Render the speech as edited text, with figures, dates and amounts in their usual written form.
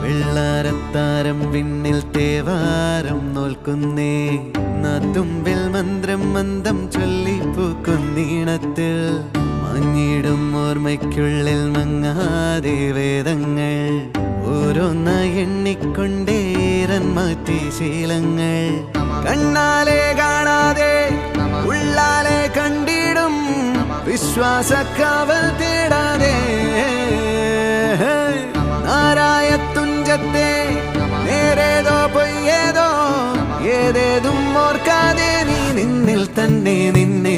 വെള്ളാരത്താരം വിണ്ണിൽ തേവാരം നോൽക്കുന്നേ നാത്തുമ്പിൽ മന്ത്രം മന്ദം ചൊല്ലിപ്പൂക്കുന്നീണത്തിൽ മങ്ങിടും ഓർമ്മയ്ക്കുള്ളിൽ മങ്ങാതെ വേദങ്ങൾ ഓരോന്നായി എണ്ണിക്കൊണ്ടേരൻ മാറ്റി ശീലങ്ങൾ കണ്ണാലെ കാണാതെ ഉള്ളാലെ കണ്ടിടും വിശ്വാസക്കാവൽ തേടാതെ നാരായ തുഞ്ചത്തെ നേരേതോ പൊയ്യേതോ ഏതേതും ഓർക്കാതെ നീ നിന്നിൽ തന്നെ നിന്നെ